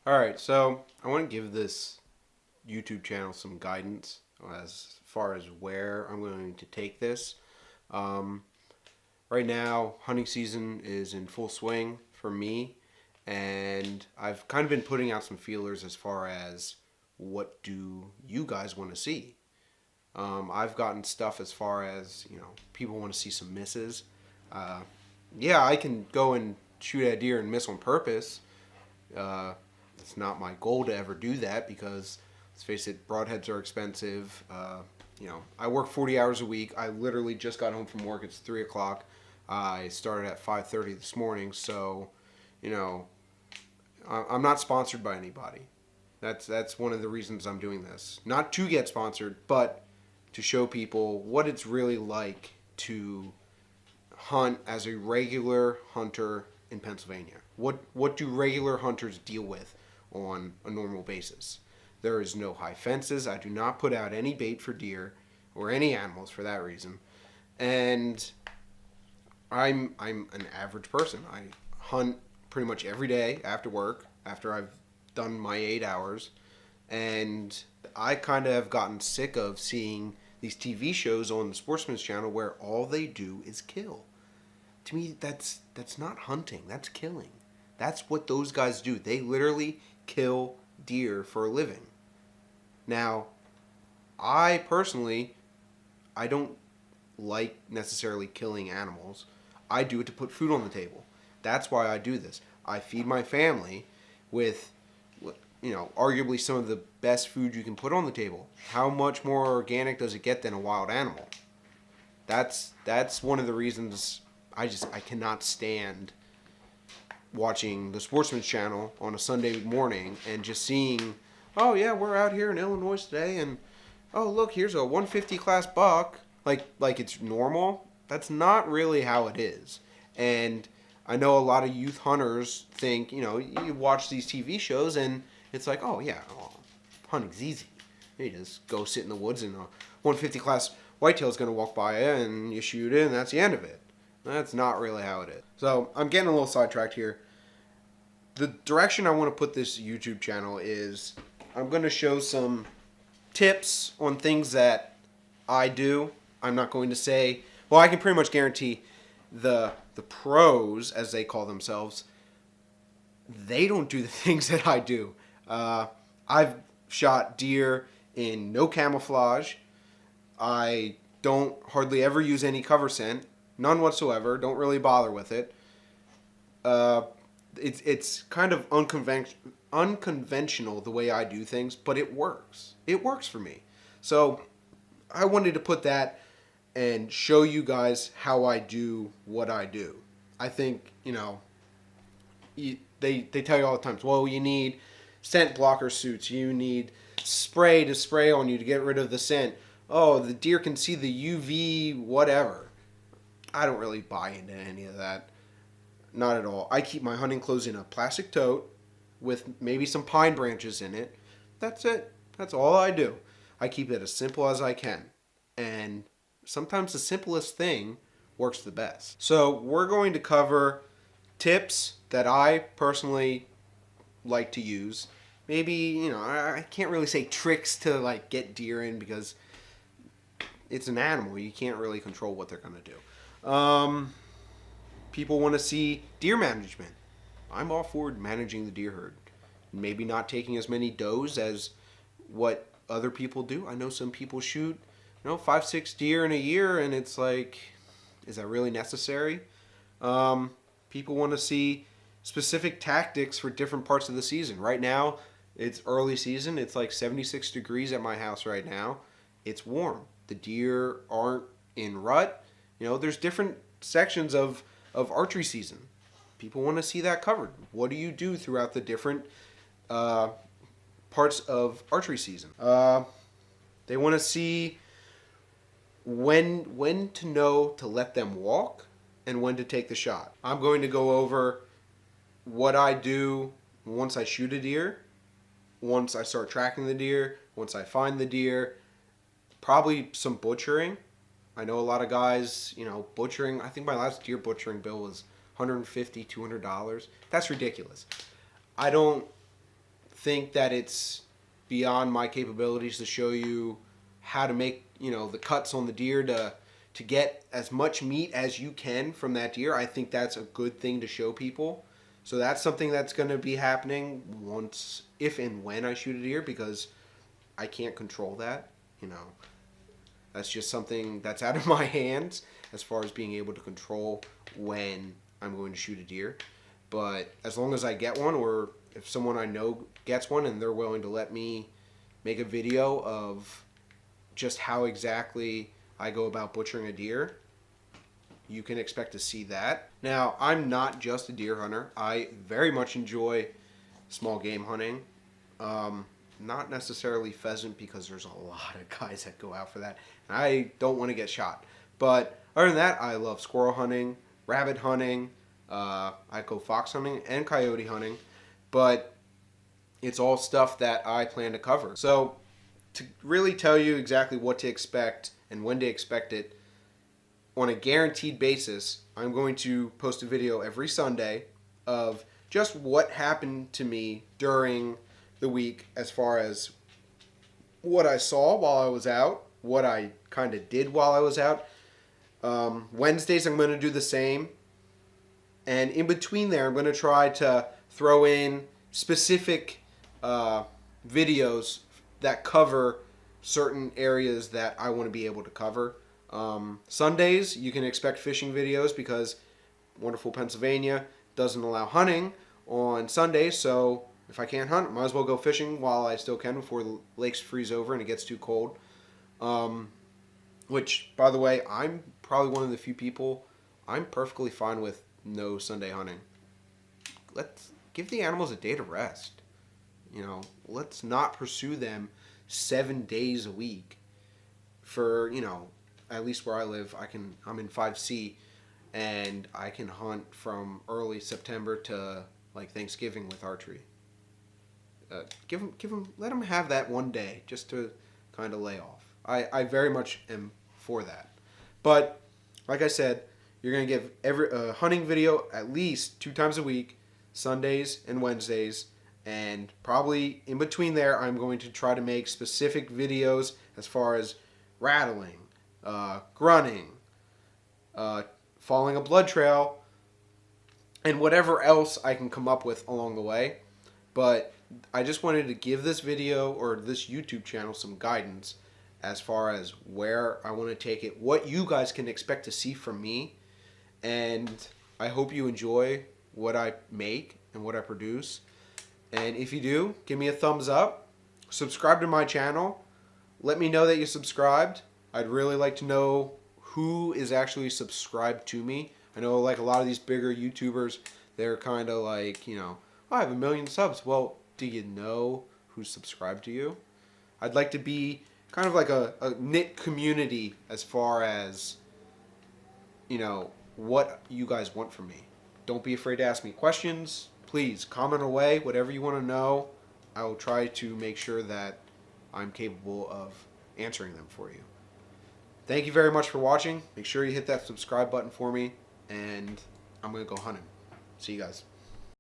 All right, so I want to give this YouTube channel some guidance as far as where I'm going to take this. Um, right now, hunting season is in full swing for me, and I've kind of been putting out some feelers as far as what do you guys want to see. I've gotten stuff as far as people want to see some misses. Uh, yeah, I can go and shoot at a deer and miss on purpose. Uh, it's not my goal to ever do that because, let's face it, broadheads are expensive. I work 40 hours a week. I literally just got home from work. It's 3 o'clock. I started at 5:30 this morning, so you know I'm not sponsored by anybody. That's one of the reasons I'm doing this. Not to get sponsored, but to show people what it's really like to hunt as a regular hunter in Pennsylvania. What do regular hunters deal with on a normal basis? There is no high fences. I do not put out any bait for deer or any animals for that reason. And I'm an average person. I hunt pretty much every day after work, after I've done my 8 hours. And I kind of have gotten sick of seeing these TV shows on the Sportsman's Channel where all they do is kill. To me, that's not hunting. That's killing. That's what those guys do. They literally kill deer for a living. Now, I personally, I don't like necessarily killing animals. I do it to put food on the table. That's why I do this. I feed my family with, arguably some of the best food you can put on the table. How much more organic does it get than a wild animal? That's one of the reasons I cannot stand watching the Sportsman's Channel on a Sunday morning and just seeing, oh yeah, we're out here in Illinois today, and oh look, here's a 150 class buck, like it's normal. That's not really how it is. And I know a lot of youth hunters think, you watch these TV shows and it's like, oh yeah, hunting's easy. You just go sit in the woods and a 150 class whitetail's going to walk by you and you shoot it and that's the end of it. That's not really how it is. So I'm getting a little sidetracked here. The direction I want to put this YouTube channel is I'm going to show some tips on things that I do. I'm not going to say, well, I can pretty much guarantee the pros, as they call themselves, they don't do the things that I do. I've shot deer in no camouflage. I don't hardly ever use any cover scent. None whatsoever. Don't really bother with it. It's kind of unconventional the way I do things, but it works. It works for me. So I wanted to put that and show you guys how I do what I do. I think, they tell you all the time, well, you need scent blocker suits. You need spray to spray on you to get rid of the scent. Oh, the deer can see the UV whatever. I don't really buy into any of that. Not at all. I keep my hunting clothes in a plastic tote with maybe some pine branches in it. That's it. That's all I do. I keep it as simple as I can. And sometimes the simplest thing works the best. So we're going to cover tips that I personally like to use. Maybe, I can't really say tricks to get deer in because it's an animal. You can't really control what they're going to do. People want to see deer management. I'm all for managing the deer herd. Maybe not taking as many does as what other people do. I know some people shoot, 5, 6 deer in a year, and it's like, is that really necessary? People want to see specific tactics for different parts of the season. Right now, it's early season. It's like 76 degrees at my house right now. It's warm. The deer aren't in rut. There's different sections of archery season. People want to see that covered. What do you do throughout the different parts of archery season? They want to see when to know to let them walk and when to take the shot. I'm going to go over what I do once I shoot a deer, once I start tracking the deer, once I find the deer, probably some butchering. I know a lot of guys, butchering. I think my last deer butchering bill was $150, $200. That's ridiculous. I don't think that it's beyond my capabilities to show you how to make, the cuts on the deer to get as much meat as you can from that deer. I think that's a good thing to show people. So that's something that's going to be happening once, if and when I shoot a deer, because I can't control that. That's just something that's out of my hands as far as being able to control when I'm going to shoot a deer. But as long as I get one, or if someone I know gets one and they're willing to let me make a video of just how exactly I go about butchering a deer, you can expect to see that. Now, I'm not just a deer hunter. I very much enjoy small game hunting. Not necessarily pheasant, because there's a lot of guys that go out for that. And I don't want to get shot. But other than that, I love squirrel hunting, rabbit hunting, I go fox hunting and coyote hunting. But it's all stuff that I plan to cover. So to really tell you exactly what to expect and when to expect it on a guaranteed basis, I'm going to post a video every Sunday of just what happened to me during the week, as far as what I saw while I was out, what I kind of did while I was out. Wednesdays I'm going to do the same. And in between there, I'm going to try to throw in specific videos that cover certain areas that I want to be able to cover. Sundays, you can expect fishing videos, because wonderful Pennsylvania doesn't allow hunting on Sundays. So if I can't hunt, might as well go fishing while I still can before the lakes freeze over and it gets too cold. Which, by the way, I'm probably one of the few people, I'm perfectly fine with no Sunday hunting. Let's give the animals a day to rest. Let's not pursue them 7 days a week. For, at least where I live, I'm in 5C, and I can hunt from early September to like Thanksgiving with archery. Let them have that one day just to kind of lay off. I very much am for that. But like I said, you're going to give every hunting video at least 2 times a week, Sundays and Wednesdays. And probably in between there, I'm going to try to make specific videos as far as rattling, grunting, following a blood trail, and whatever else I can come up with along the way. But I just wanted to give this video, or this YouTube channel, some guidance as far as where I want to take it, what you guys can expect to see from me. And I hope you enjoy what I make and what I produce. And if you do, give me a thumbs up. Subscribe to my channel. Let me know that you subscribed. I'd really like to know who is actually subscribed to me. I know, like, a lot of these bigger YouTubers, they're kind of like, oh, I have 1 million subs. Well, do you know who's subscribed to you? I'd like to be kind of like a knit community as far as, what you guys want from me. Don't be afraid to ask me questions. Please comment away, whatever you want to know. I will try to make sure that I'm capable of answering them for you. Thank you very much for watching. Make sure you hit that subscribe button for me, and I'm going to go hunting. See you guys.